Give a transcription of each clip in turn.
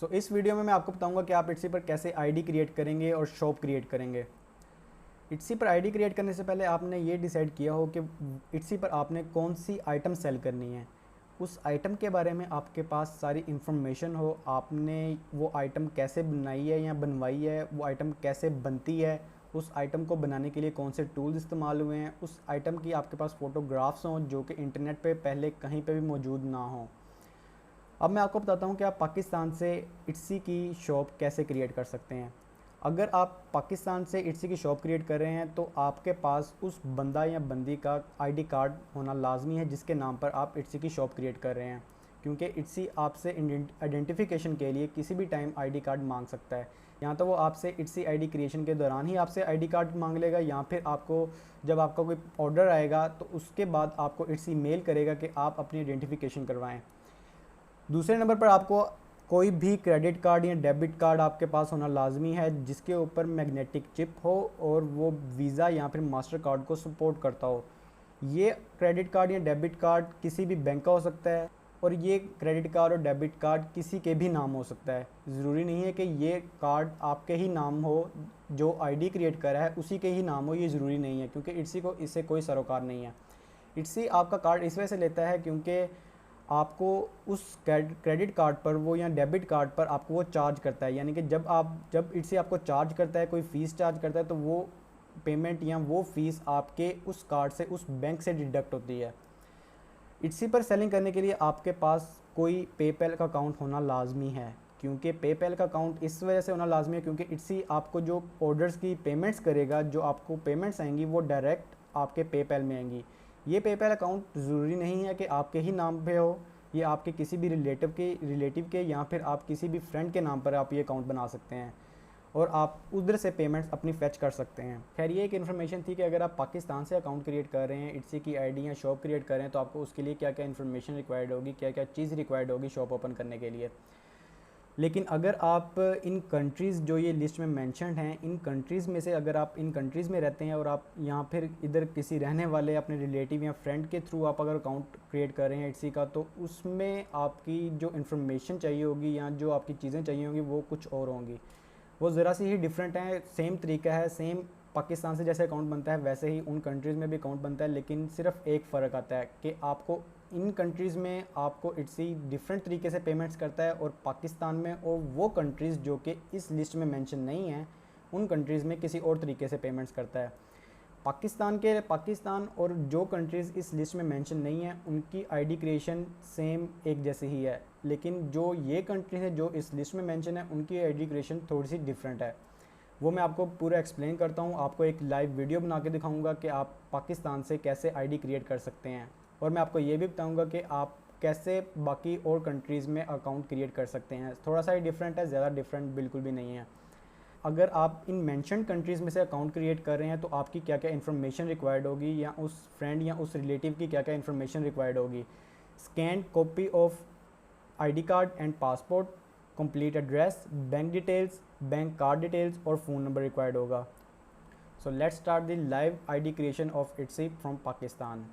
सो इस वीडियो में मैं आपको बताऊंगा कि आप इट्सी पर कैसे आईडी क्रिएट करेंगे और शॉप क्रिएट करेंगे। इट्सी पर आईडी क्रिएट करने से पहले आपने ये डिसाइड किया हो कि इट्सी पर आपने कौन सी आइटम सेल करनी है, उस आइटम के बारे में आपके पास सारी इन्फॉर्मेशन हो, आपने वो आइटम कैसे बनाई है या बनवाई है, वो आइटम कैसे बनती है, उस आइटम को बनाने के लिए कौन से टूल्स इस्तेमाल हुए हैं, उस आइटम की आपके पास फ़ोटोग्राफ्स हों जो कि इंटरनेट पे पहले कहीं पे भी मौजूद ना हों। अब मैं आपको बताता हूँ कि आप पाकिस्तान से इट्सी की शॉप कैसे क्रिएट कर सकते हैं। अगर आप पाकिस्तान से इट्सी की शॉप क्रिएट कर रहे हैं तो आपके पास उस बंदा या बंदी का आईडी कार्ड होना लाजमी है जिसके नाम पर आप इट्सी की शॉप क्रिएट कर रहे हैं, क्योंकि इट्सी आपसे आइडेंटिफिकेशन के लिए किसी भी टाइम आईडी कार्ड मांग सकता है। या तो वो आपसे इट्सी आईडी क्रिएशन के दौरान ही आपसे आईडी कार्ड मांग लेगा, या फिर आपको जब आपका कोई ऑर्डर आएगा तो उसके बाद आपको इट्सी मेल करेगा कि आप अपनी आइडेंटिफिकेशन करवाएं। दूसरे नंबर पर आपको कोई भी क्रेडिट कार्ड या डेबिट कार्ड आपके पास होना लाजमी है जिसके ऊपर मैग्नेटिक चिप हो और वो वीज़ा या फिर मास्टर कार्ड को सपोर्ट करता हो। ये क्रेडिट कार्ड या डेबिट कार्ड किसी भी बैंक का हो सकता है और ये क्रेडिट कार्ड और डेबिट कार्ड किसी के भी नाम हो सकता है। ज़रूरी नहीं है कि ये कार्ड आपके ही नाम हो, जो आईडी क्रिएट करा है उसी के ही नाम हो, ये ज़रूरी नहीं है, क्योंकि इट्सी को इससे कोई सरोकार नहीं है। इट्सी आपका कार्ड इस वजह से लेता है क्योंकि आपको उस क्रेडिट कार्ड पर वो या डेबिट कार्ड पर आपको वो चार्ज करता है, यानी कि जब इट्सी आपको चार्ज करता है, कोई फ़ीस चार्ज करता है, तो वो पेमेंट या वो फ़ीस आपके उस कार्ड से, उस बैंक से डिडक्ट होती है। इट्सी पर सेलिंग करने के लिए आपके पास कोई पेपैल का अकाउंट होना लाजमी है, क्योंकि पेपैल का अकाउंट इस वजह से होना लाजमी है क्योंकि इट्सी आपको जो ऑर्डर्स की पेमेंट्स करेगा, जो आपको पेमेंट्स आएंगी वो डायरेक्ट आपके पेपैल में आएंगी। ये पेपैल अकाउंट ज़रूरी नहीं है कि आपके ही नाम पे हो, ये आपके किसी भी रिलेटिव के या फिर आप किसी भी फ्रेंड के नाम पर आप ये अकाउंट बना सकते हैं और आप उधर से पेमेंट्स अपनी फेच कर सकते हैं। खैर, ये एक इन्फॉर्मेशन थी कि अगर आप पाकिस्तान से अकाउंट क्रिएट कर रहे हैं, इट्सी की आईडी या शॉप क्रिएट कर रहे हैं, तो आपको उसके लिए क्या क्या इन्फॉर्मेशन रिक्वायर्ड होगी, क्या क्या चीज़ रिक्वायर्ड होगी शॉप ओपन करने के लिए। लेकिन अगर आप इन कंट्रीज़ जो ये लिस्ट में मेंशन्ड हैं, इन कंट्रीज़ में से अगर आप इन कंट्रीज़ में रहते हैं और आप यहाँ फिर इधर किसी रहने वाले अपने रिलेटिव या फ्रेंड के थ्रू आप अगर अकाउंट क्रिएट कर रहे हैं इट्सी का, तो उसमें आपकी जो इन्फॉर्मेशन चाहिए होगी या जो आपकी चीज़ें चाहिए होंगी वो कुछ और होंगी, वो ज़रा सी ही डिफरेंट है। सेम तरीका है, सेम पाकिस्तान से जैसे अकाउंट बनता है वैसे ही उन कंट्रीज़ में भी अकाउंट बनता है, लेकिन सिर्फ एक फ़र्क आता है कि आपको इन कंट्रीज़ में आपको इट्सी डिफरेंट तरीके से पेमेंट्स करता है और पाकिस्तान में और वो कंट्रीज़ जो कि इस लिस्ट में मेंशन नहीं है उन कंट्रीज़ में किसी और तरीके से पेमेंट्स करता है। पाकिस्तान और जो कंट्रीज़ इस लिस्ट में मेंशन नहीं है उनकी आईडी क्रिएशन सेम एक जैसी ही है, लेकिन जो ये कंट्रीज़ है जो इस लिस्ट में मेंशन है उनकी आईडी क्रिएशन थोड़ी सी डिफरेंट है। वो मैं आपको पूरा एक्सप्लेन करता हूँ, आपको एक लाइव वीडियो बना के दिखाऊँगा कि आप पाकिस्तान से कैसे आईडी क्रिएट कर सकते हैं, और मैं आपको ये भी बताऊंगा कि आप कैसे बाकी और कंट्रीज़ में अकाउंट क्रिएट कर सकते हैं। थोड़ा सा ही डिफरेंट है, ज़्यादा डिफरेंट बिल्कुल भी नहीं है। अगर आप इन मेंशन्ड कंट्रीज़ में से अकाउंट क्रिएट कर रहे हैं तो आपकी क्या क्या इन्फॉर्मेशन रिक्वायर्ड होगी, या उस फ्रेंड या उस रिलेटिव की क्या क्या इन्फॉर्मेशन रिक्वायर्ड होगी। Scan copy of ID card and passport, complete address, bank details, bank card details और फ़ोन नंबर रिक्वायर्ड होगा। So let's start the live ID creation of Etsy from Pakistan.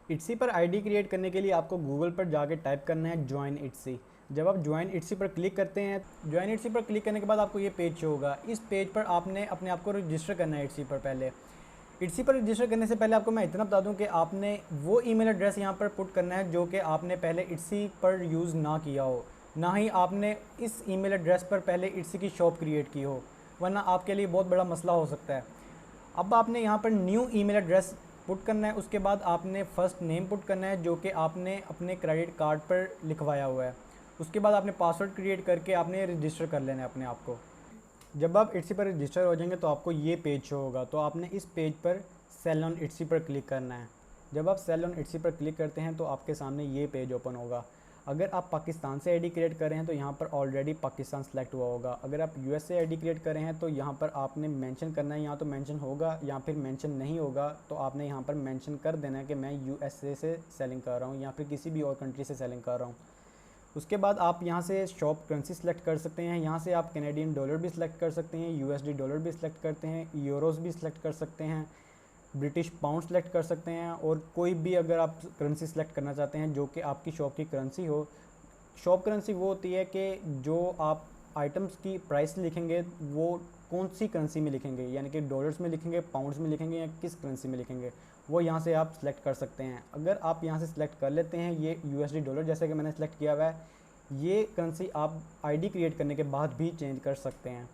Etsy पर ID create करने के लिए आपको Google पर जाके type करना है ज्वाइन इट्सी। जब आप ज्वाइन इट्सी पर क्लिक करते हैं, ज्वाइन इट्सी पर क्लिक करने के बाद आपको ये पेज शो होगा। इस पेज पर आपने अपने आप को रजिस्टर करना है इट्सी पर। पहले इट्सी पर रजिस्टर करने से पहले आपको मैं इतना बता दूं कि आपने वो ईमेल एड्रेस यहाँ पर पुट करना है जो कि आपने पहले इट्सी पर यूज़ ना किया हो, ना ही आपने इस ईमेल एड्रेस पर पहले इट्सी की शॉप क्रिएट की हो, वरना आपके लिए बहुत बड़ा मसला हो सकता है। अब आपने यहाँ पर न्यू ईमेल एड्रेस पुट करना है, उसके बाद आपने फ़र्स्ट नेम पुट करना है जो कि आपने अपने क्रेडिट कार्ड पर लिखवाया हुआ है। उसके बाद आपने पासवर्ड क्रिएट करके आपने रजिस्टर कर लेना है अपने आप को। जब आप इट्सी पर रजिस्टर हो जाएंगे तो आपको ये पेज शो होगा, तो आपने इस पेज पर सेल ऑन इट्सी पर क्लिक करना है। जब आप सेल ऑन इट्सी पर क्लिक करते हैं तो आपके सामने ये पेज ओपन होगा। अगर आप पाकिस्तान से आईडी क्रिएट कर रहे हैं तो यहाँ पर ऑलरेडी पाकिस्तान सेलेक्ट हुआ होगा। अगर आप यूएस से आईडी क्रिएट कर रहे हैं तो यहाँ पर आपने मेंशन करना है, यहाँ तो मेंशन होगा या फिर मेंशन नहीं होगा, तो आपने यहाँ पर मेंशन कर देना है कि मैं यूएसए से सेलिंग कर रहा हूँ या फिर किसी भी और कंट्री से सेलिंग कर रहा हूँ। उसके बाद आप यहाँ से शॉप करेंसी सेलेक्ट कर सकते हैं। यहाँ से आप कैनेडियन डॉलर भी सिलेक्ट कर सकते हैं, यूएसडी डॉलर भी सिलेक्ट करते हैं, यूरोस भी सिलेक्ट कर सकते हैं, ब्रिटिश पाउंड सेलेक्ट कर सकते हैं, और कोई भी अगर आप करेंसी सेलेक्ट करना चाहते हैं जो कि आपकी शॉप की करेंसी हो। शॉप करेंसी वो होती है कि जो आप आइटम्स की प्राइस लिखेंगे वो कौन सी करेंसी में लिखेंगे, यानी कि डॉलर्स में लिखेंगे, पाउंड्स में लिखेंगे या किस करेंसी में लिखेंगे, वो यहाँ से आप सिलेक्ट कर सकते हैं। अगर आप यहाँ से सिलेक्ट कर लेते हैं ये USD डॉलर जैसे कि मैंने सिलेक्ट किया हुआ है, ये करेंसी आप ID क्रिएट करने के बाद भी चेंज कर सकते हैं।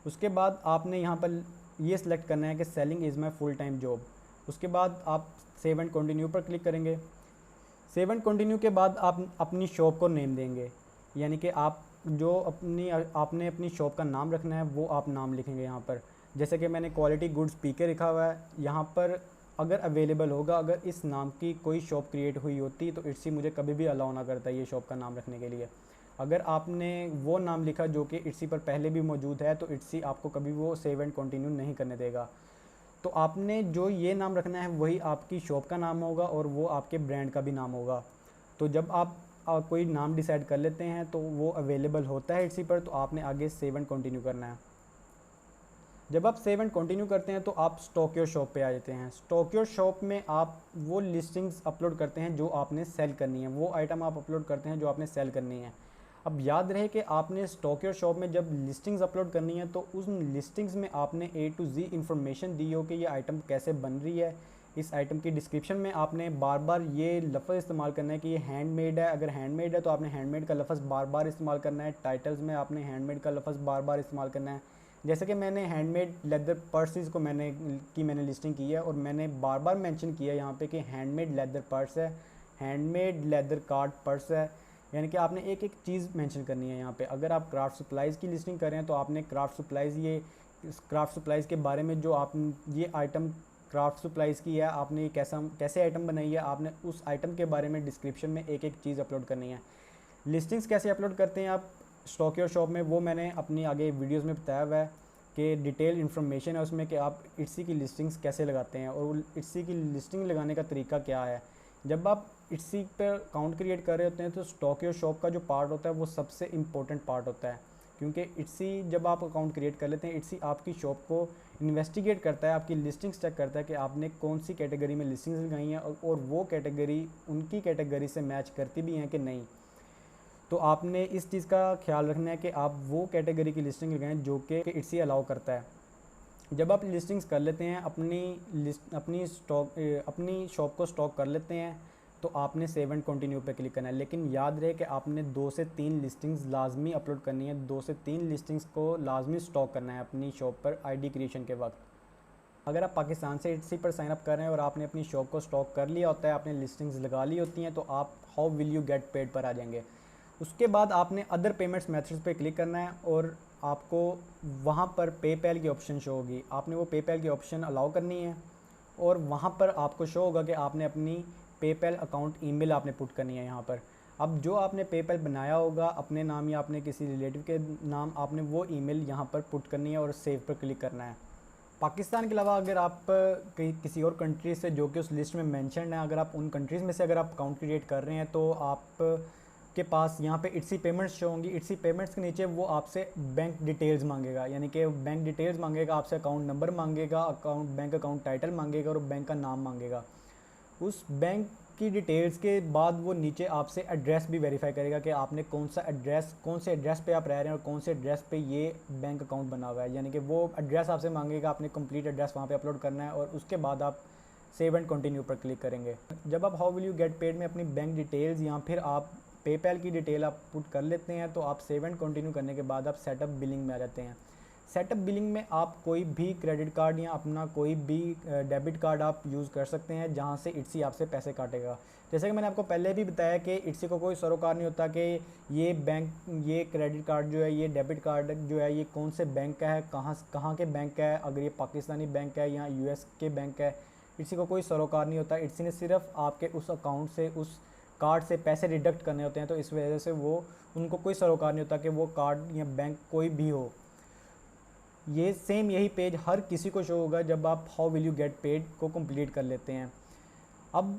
उसके बाद आपने यहाँ पर ये सिलेक्ट करना है कि selling is my full time job. उसके बाद आप सेव एंड कंटिन्यू पर क्लिक करेंगे। सेव एंड कंटिन्यू के बाद आप अपनी शॉप को नेम देंगे, यानी कि आप जो आपने अपनी शॉप का नाम रखना है वो आप नाम लिखेंगे यहाँ पर। जैसे कि मैंने क्वालिटी गुड्स पीके लिखा हुआ है। यहाँ पर अगर अवेलेबल होगा, अगर इस नाम की कोई शॉप क्रिएट हुई होती तो इट्सी मुझे कभी भी अलाउ ना करता ये शॉप का नाम रखने के लिए। अगर आपने वो नाम लिखा जो कि इट्सी पर पहले भी मौजूद है तो इट्सी आपको कभी वो सेव एंड कंटिन्यू नहीं करने देगा। तो आपने जो ये नाम रखना है वही आपकी शॉप का नाम होगा और वो आपके ब्रांड का भी नाम होगा। तो जब आप कोई नाम डिसाइड कर लेते हैं तो वो अवेलेबल होता है इसी पर, तो आपने आगे सेव एंड कंटिन्यू करना है। जब आप सेव एंड कंटिन्यू करते हैं तो आप स्टॉक योर शॉप पे आ जाते हैं। स्टॉक योर शॉप में आप वो लिस्टिंग्स अपलोड करते हैं जो आपने सेल करनी है, वो आइटम आप अपलोड करते हैं जो आपने सेल करनी है। अब याद रहे कि आपने स्टॉक योर शॉप में जब लिस्टिंग्स अपलोड करनी है तो उस लिस्टिंग्स में आपने A to Z इंफॉर्मेशन दी हो कि ये आइटम कैसे बन रही है। इस आइटम की डिस्क्रिप्शन में आपने बार बार ये लफ्ज़ इस्तेमाल करना है कि ये हैंडमेड है। अगर हैंडमेड है तो आपने हैंडमेड का लफ्ज़ बार बार इस्तेमाल करना है। टाइटल्स में आपने हैंडमेड का लफ्ज़ बार बार इस्तेमाल करना है। जैसे कि मैंने हैंडमेड लेदर पर्सेस को मैंने लिस्टिंग की है और मैंने बार बार मेंशन किया है यहाँ पे कि हैंडमेड लेदर पर्स है, हैंडमेड लेदर कार्ड पर्स है, यानी कि आपने एक एक चीज़ मेंशन करनी है यहाँ पे। अगर आप क्राफ्ट सप्लाइज़ की लिस्टिंग कर रहे हैं तो आपने क्राफ्ट सप्लाइज़ क्राफ्ट सप्लाइज़ के बारे में जो आप ये आइटम क्राफ्ट सप्लाइज़ की है, आपने ये कैसे आइटम बनाई है, आपने उस आइटम के बारे में डिस्क्रिप्शन में एक एक चीज़ अपलोड करनी है। लिस्टिंग्स कैसे अपलोड करते हैं आप स्टॉक योर शॉप में, वो मैंने अपनी आगे वीडियोज़ में बताया हुआ है कि डिटेल इन्फॉर्मेशन है उसमें कि आप इट्सी की लिस्टिंग्स कैसे लगाते हैं और इट्सी की लिस्टिंग लगाने का तरीका क्या है। जब आप इट्सी पर अकाउंट क्रिएट कर रहे होते हैं तो स्टॉक योर शॉप का जो पार्ट होता है वो सबसे इम्पोर्टेंट पार्ट होता है, क्योंकि इट्सी जब आप अकाउंट क्रिएट कर लेते हैं इट्सी आपकी शॉप को इन्वेस्टिगेट करता है, आपकी लिस्टिंग्स चेक करता है कि आपने कौन सी कैटेगरी में लिस्टिंग्स लगाई हैं और वो कैटेगरी उनकी कैटेगरी से मैच करती भी हैं कि नहीं। तो आपने इस चीज़ का ख्याल रखना है कि आप वो कैटेगरी की लिस्टिंग लगाएं जो कि इट्सी अलाउ करता है। जब आप लिस्टिंग्स कर लेते हैं, अपनी शॉप को स्टॉक कर लेते हैं, तो आपने सेव एंड कंटिन्यू पे क्लिक करना है। लेकिन याद रहे कि आपने 2 से 3 लिस्टिंग्स लाजमी अपलोड करनी है, 2 से 3 लिस्टिंग्स को लाजमी स्टॉक करना है अपनी शॉप पर ID क्रिएशन के वक्त। अगर आप पाकिस्तान से इट्सी पर साइन अप कर रहे हैं और आपने अपनी शॉप को स्टॉक कर लिया होता है, आपने लिस्टिंग्स लगा ली होती हैं, तो आप how will you get paid पर आ जाएंगे। उसके बाद आपने अदर पेमेंट्स मेथड्स पे क्लिक करना है और आपको वहाँ पर पेपैल की ऑप्शन शो होगी। आपने वो पेपैल की ऑप्शन अलाउ करनी है और वहाँ पर आपको शो होगा कि आपने अपनी पेपैल अकाउंट ईमेल आपने पुट करनी है यहाँ पर। अब जो आपने पेपैल बनाया होगा अपने नाम या अपने किसी रिलेटिव के नाम, आपने वो ईमेल यहाँ पर पुट करनी है और सेव पर क्लिक करना है। पाकिस्तान के अलावा अगर आप किसी और कंट्री से जो कि उस लिस्ट में मेंशन है, अगर आप उन कंट्रीज़ में से अगर आप अकाउंट क्रिएट कर रहे हैं तो आप के पास यहाँ पे इट्सी पेमेंट्स शो होंगी। इट्सी पेमेंट्स के नीचे वो आपसे बैंक डिटेल्स मांगेगा, यानी कि बैंक डिटेल्स मांगेगा, आपसे अकाउंट नंबर मांगेगा, बैंक अकाउंट टाइटल मांगेगा और बैंक का नाम मांगेगा। उस बैंक की डिटेल्स के बाद वो नीचे आपसे एड्रेस भी वेरीफाई करेगा कि आपने कौन से एड्रेस पे आप रह रहे हैं और कौन से एड्रेस पे ये बैंक अकाउंट बना हुआ है, यानी कि वो एड्रेस आपसे मांगेगा, आपने कंप्लीट एड्रेस वहाँ पे अपलोड करना है और उसके बाद आप सेव एंड कंटिन्यू पर क्लिक करेंगे। जब आप how will you get paid में अपनी बैंक डिटेल्स या फिर आप पेपैल की डिटेल आप पुट कर लेते हैं तो आप सेव एंड कंटिन्यू करने के बाद आप सेटअप बिलिंग में आ जाते हैं। सेटअप बिलिंग में आप कोई भी क्रेडिट कार्ड या अपना कोई भी डेबिट कार्ड आप यूज़ कर सकते हैं जहां से इट्सी आपसे पैसे काटेगा। जैसे कि मैंने आपको पहले भी बताया कि इट्सी को कोई सरोकार नहीं होता कि ये क्रेडिट कार्ड जो है, ये डेबिट कार्ड जो है, ये कौन से बैंक का है, कहाँ के बैंक का है, अगर ये पाकिस्तानी बैंक है या US के बैंक है, इट्सी को कोई सरोकार नहीं होता। इट्सी ने सिर्फ आपके उस अकाउंट से, उस कार्ड से पैसे डिडक्ट करने होते हैं, तो इस वजह से उनको कोई सरोकार नहीं होता कि वो कार्ड या बैंक कोई भी हो। यही पेज हर किसी को शो होगा जब आप how will you get paid को कंप्लीट कर लेते हैं। अब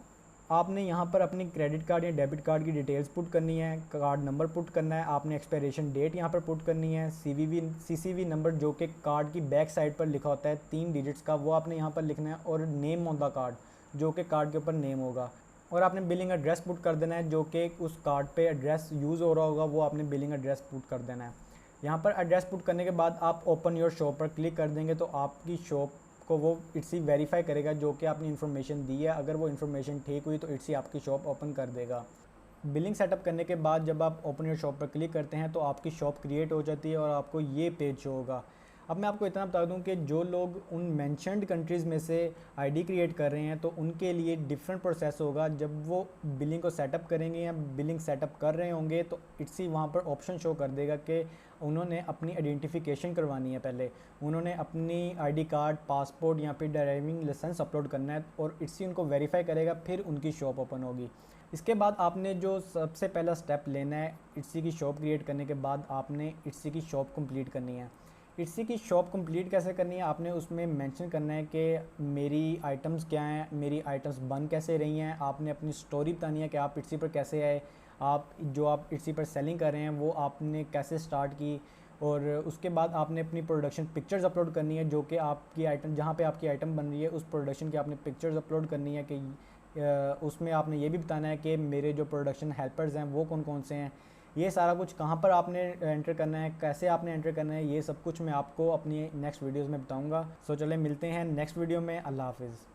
आपने यहाँ पर अपनी क्रेडिट कार्ड या डेबिट कार्ड की डिटेल्स पुट करनी है, कार्ड नंबर पुट करना है, आपने एक्सपायरेशन डेट यहाँ पर पुट करनी है, CVV नंबर जो कि कार्ड की बैक साइड पर लिखा होता है 3 डिजिट्स का, वो आपने यहाँ पर लिखना है और नेम ऑन द कार्ड जो कि कार्ड के ऊपर नेम होगा। और आपने बिलिंग एड्रेस पुट कर देना है जो कि उस कार्ड पे एड्रेस यूज़ हो रहा होगा, वो आपने बिलिंग एड्रेस पुट कर देना है। यहाँ पर एड्रेस पुट करने के बाद आप ओपन योर शॉप पर क्लिक कर देंगे तो आपकी शॉप को वो इट्सी वेरीफाई करेगा जो कि आपने इन्फॉर्मेशन दी है। अगर वो इन्फॉर्मेशन ठीक हुई तो इट्सी आपकी शॉप ओपन कर देगा। बिलिंग सेटअप करने के बाद जब आप ओपन योर शॉप पर क्लिक करते हैं तो आपकी शॉप क्रिएट हो जाती है और आपको ये पेज शो होगा। अब मैं आपको इतना बता दूं कि जो लोग उन मेंशन्ड कंट्रीज़ में से आईडी क्रिएट कर रहे हैं तो उनके लिए डिफरेंट प्रोसेस होगा। जब वो बिलिंग को सेटअप करेंगे या बिलिंग सेटअप कर रहे होंगे तो इट्सी वहाँ पर ऑप्शन शो कर देगा कि उन्होंने अपनी आइडेंटिफिकेशन करवानी है। पहले उन्होंने अपनी आईडी कार्ड, पासपोर्ट या फिर ड्राइविंग लाइसेंस अपलोड करना है और इट्सी उनको वेरीफाई करेगा, फिर उनकी शॉप ओपन होगी। इसके बाद आपने जो सबसे पहला स्टेप लेना है इट्सी की शॉप क्रिएट करने के बाद, आपने इट्सी की शॉप कंप्लीट करनी है। इट्सी की शॉप कंप्लीट कैसे करनी है, आपने उसमें मेंशन करना है कि मेरी आइटम्स क्या हैं, मेरी आइटम्स बन कैसे रही हैं। आपने अपनी स्टोरी बतानी है कि आप इट्सी पर कैसे आए, आप इट्सी पर सेलिंग कर रहे हैं वो आपने कैसे स्टार्ट की। और उसके बाद आपने अपनी प्रोडक्शन पिक्चर्स अपलोड करनी है जो कि आपकी आइटम, जहाँ पे आपकी आइटम बन रही है उस प्रोडक्शन की आपने पिक्चर्स अपलोड करनी है कि उसमें आपने ये भी बताना है कि मेरे जो प्रोडक्शन हेल्पर्स हैं वो कौन कौन से हैं। ये सारा कुछ कहाँ पर आपने एंटर करना है, कैसे आपने एंटर करना है, ये सब कुछ मैं आपको अपनी नेक्स्ट वीडियोज़ में बताऊँगा। सो चले मिलते हैं नेक्स्ट वीडियो में। अल्लाह हाफिज़।